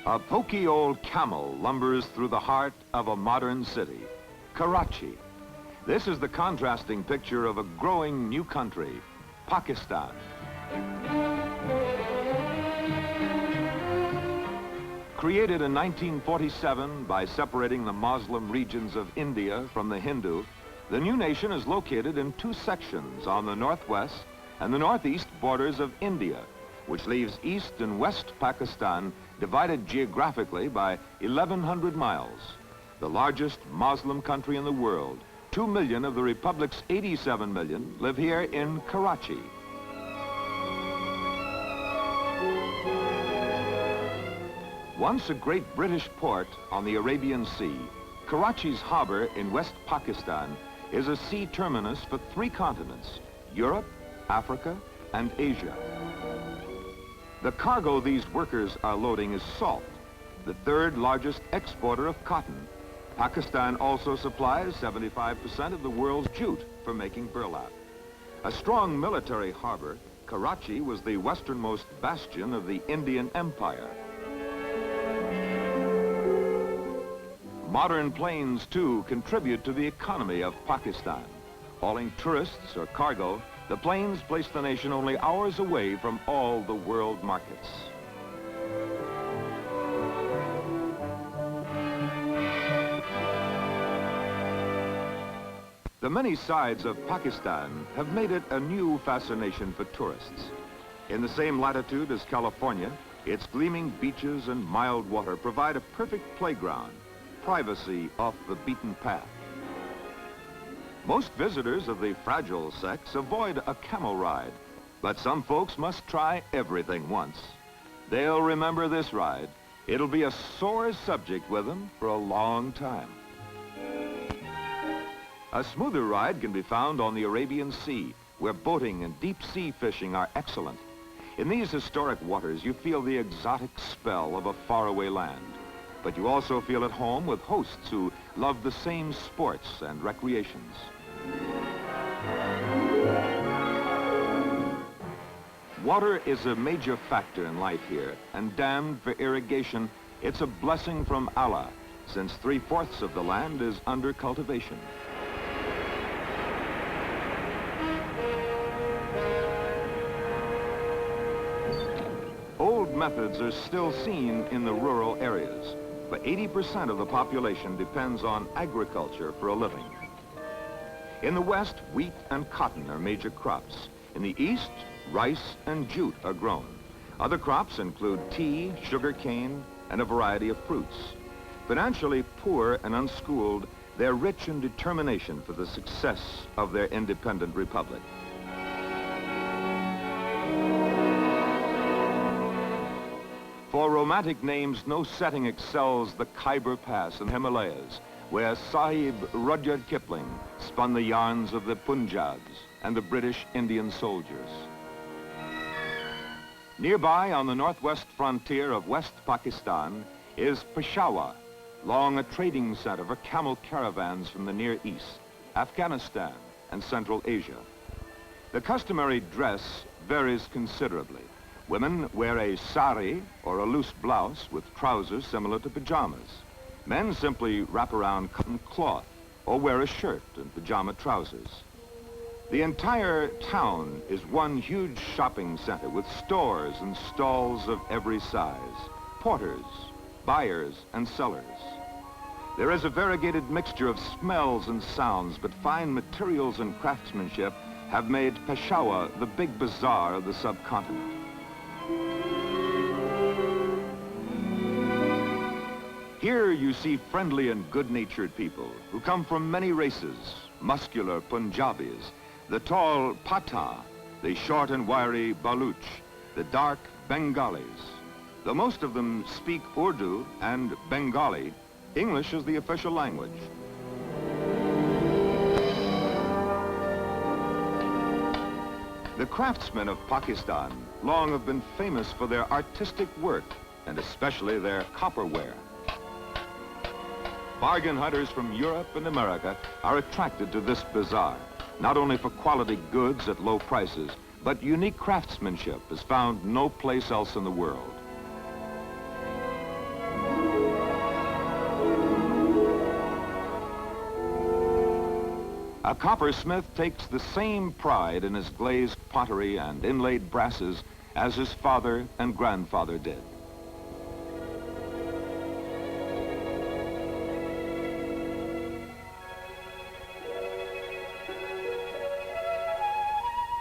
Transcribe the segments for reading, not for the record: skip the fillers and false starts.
A poky old camel lumbers through the heart of a modern city, Karachi. This is the contrasting picture of a growing new country, Pakistan. Created in 1947 by separating the Muslim regions of India from the Hindu, the new nation is located in two sections on the northwest and the northeast borders of India, which leaves East and West Pakistan divided geographically by 1,100 miles. The largest Muslim country in the world, 2 million of the Republic's 87 million live here in Karachi. Once a great British port on the Arabian Sea, Karachi's harbor in West Pakistan is a sea terminus for 3 continents, Europe, Africa, and Asia. The cargo these workers are loading is salt, the 3rd largest exporter of cotton. Pakistan also supplies 75% of the world's jute for making burlap. A strong military harbor, Karachi was the westernmost bastion of the Indian Empire. Modern planes, too, contribute to the economy of Pakistan. Hauling tourists or cargo, the planes place the nation only hours away from all the world markets. The many sides of Pakistan have made it a new fascination for tourists. In the same latitude as California, its gleaming beaches and mild water provide a perfect playground, privacy off the beaten path. Most visitors of the fragile sex avoid a camel ride, but some folks must try everything once. They'll remember this ride. It'll be a sore subject with them for a long time. A smoother ride can be found on the Arabian Sea, where boating and deep sea fishing are excellent. In these historic waters, you feel the exotic spell of a faraway land. But you also feel at home with hosts who love the same sports and recreations. Water is a major factor in life here, and dammed for irrigation, it's a blessing from Allah, since 3/4 of the land is under cultivation. Old methods are still seen in the rural areas, but 80% of the population depends on agriculture for a living. In the West, wheat and cotton are major crops. In the East, rice and jute are grown. Other crops include tea, sugar cane, and a variety of fruits. Financially poor and unschooled, they're rich in determination for the success of their independent republic. For romantic names, no setting excels the Khyber Pass and Himalayas, where Sahib Rudyard Kipling spun the yarns of the Punjabs and the British Indian soldiers. Nearby on the northwest frontier of West Pakistan is Peshawar, long a trading center for camel caravans from the Near East, Afghanistan, and Central Asia. The customary dress varies considerably. Women wear a sari, or a loose blouse with trousers similar to pajamas. Men simply wrap around cotton cloth or wear a shirt and pajama trousers. The entire town is one huge shopping center with stores and stalls of every size, porters, buyers, and sellers. There is a variegated mixture of smells and sounds, but fine materials and craftsmanship have made Peshawar the big bazaar of the subcontinent. Here you see friendly and good-natured people who come from many races, muscular Punjabis, the tall Patha, the short and wiry Baluch, the dark Bengalis. Though most of them speak Urdu and Bengali, English is the official language. The craftsmen of Pakistan long have been famous for their artistic work, and especially their copperware. Bargain hunters from Europe and America are attracted to this bazaar, not only for quality goods at low prices, but unique craftsmanship is found no place else in the world. A coppersmith takes the same pride in his glazed pottery and inlaid brasses as his father and grandfather did.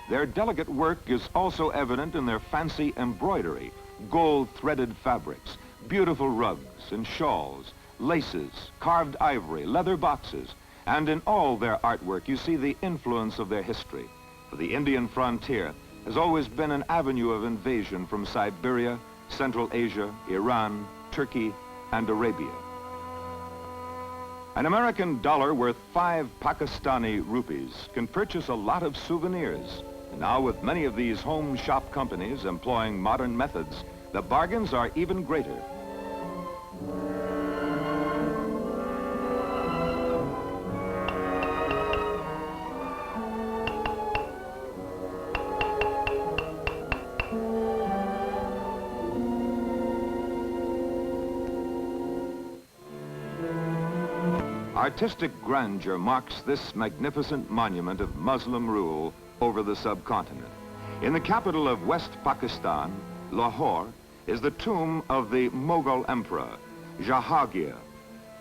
Their delicate work is also evident in their fancy embroidery, gold-threaded fabrics, beautiful rugs and shawls, laces, carved ivory, leather boxes, and in all their artwork you see the influence of their history. For the Indian frontier has always been an avenue of invasion from Siberia, Central Asia, Iran, Turkey, and Arabia. An American dollar worth 5 Pakistani rupees can purchase a lot of souvenirs. Now, with many of these home shop companies employing modern methods, the bargains are even greater. Artistic grandeur marks this magnificent monument of Muslim rule over the subcontinent. In the capital of West Pakistan, Lahore, is the tomb of the Mughal Emperor Jahangir.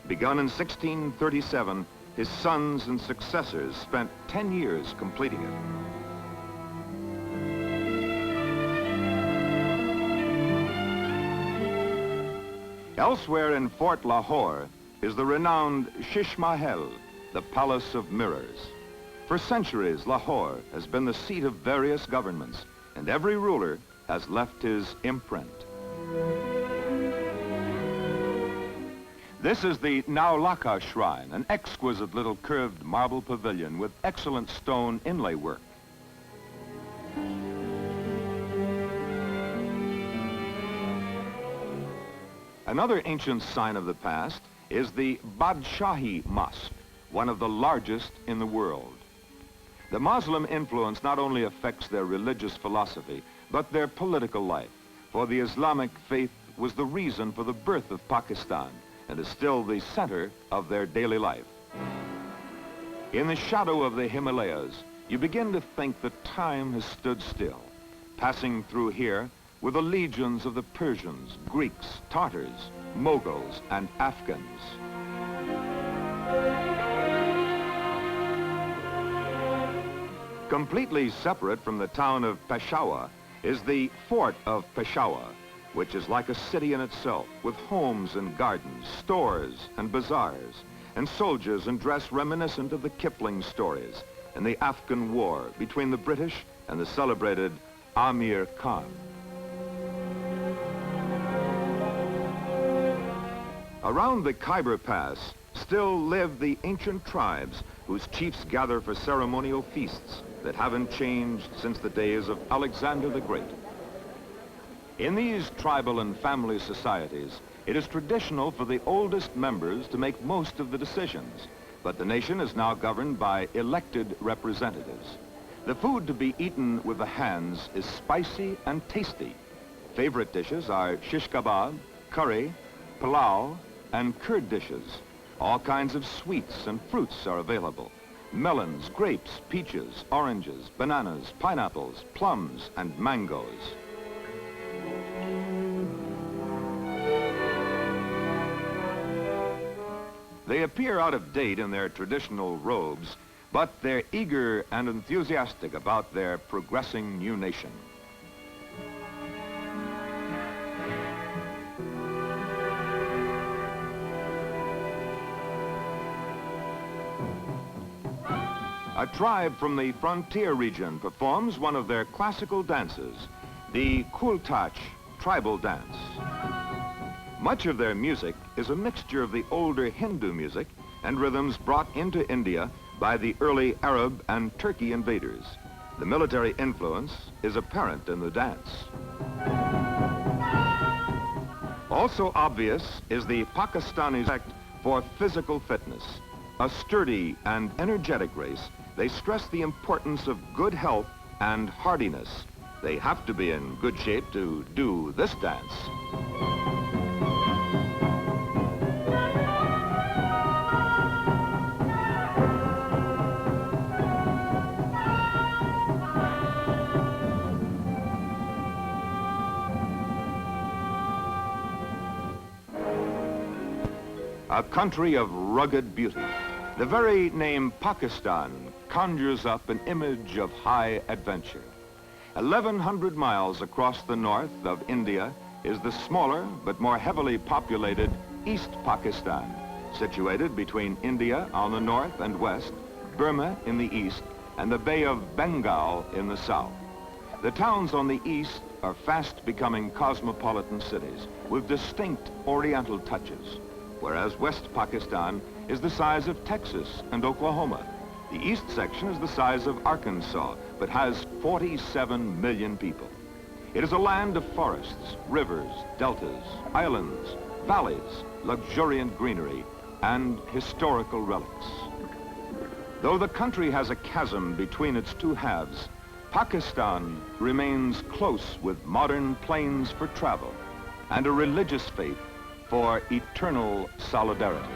Begun in 1637, his sons and successors spent 10 years completing it. Elsewhere in Fort Lahore is the renowned Sheesh Mahal, the Palace of Mirrors. For centuries, Lahore has been the seat of various governments, and every ruler has left his imprint. This is the Naulaka Shrine, an exquisite little curved marble pavilion with excellent stone inlay work. Another ancient sign of the past is the Badshahi Mosque, one of the largest in the world. The Muslim influence not only affects their religious philosophy, but their political life, for the Islamic faith was the reason for the birth of Pakistan and is still the center of their daily life. In the shadow of the Himalayas, you begin to think that time has stood still. Passing through here were the legions of the Persians, Greeks, Tartars, Mughals, and Afghans. Completely separate from the town of Peshawar is the fort of Peshawar, which is like a city in itself, with homes and gardens, stores and bazaars, and soldiers in dress reminiscent of the Kipling stories and the Afghan war between the British and the celebrated Amir Khan. Around the Khyber Pass still live the ancient tribes whose chiefs gather for ceremonial feasts that haven't changed since the days of Alexander the Great. In these tribal and family societies, it is traditional for the oldest members to make most of the decisions, but the nation is now governed by elected representatives. The food to be eaten with the hands is spicy and tasty. Favorite dishes are shish kebab, curry, pulao, and curd dishes. All kinds of sweets and fruits are available. Melons, grapes, peaches, oranges, bananas, pineapples, plums, and mangoes. They appear out of date in their traditional robes, but they're eager and enthusiastic about their progressing new nation. A tribe from the frontier region performs one of their classical dances, the Kultach tribal dance. Much of their music is a mixture of the older Hindu music and rhythms brought into India by the early Arab and Turkey invaders. The military influence is apparent in the dance. Also obvious is the Pakistani respect for physical fitness. A sturdy and energetic race, they stress the importance of good health and hardiness. They have to be in good shape to do this dance. A country of rugged beauty. The very name Pakistan conjures up an image of high adventure. 1,100 miles across the north of India is the smaller but more heavily populated East Pakistan, situated between India on the north and west, Burma in the east, and the Bay of Bengal in the south. The towns on the east are fast becoming cosmopolitan cities with distinct oriental touches, whereas West Pakistan is the size of Texas and Oklahoma. The east section is the size of Arkansas, but has 47 million people. It is a land of forests, rivers, deltas, islands, valleys, luxuriant greenery, and historical relics. Though the country has a chasm between its two halves, Pakistan remains close with modern planes for travel and a religious faith for eternal solidarity.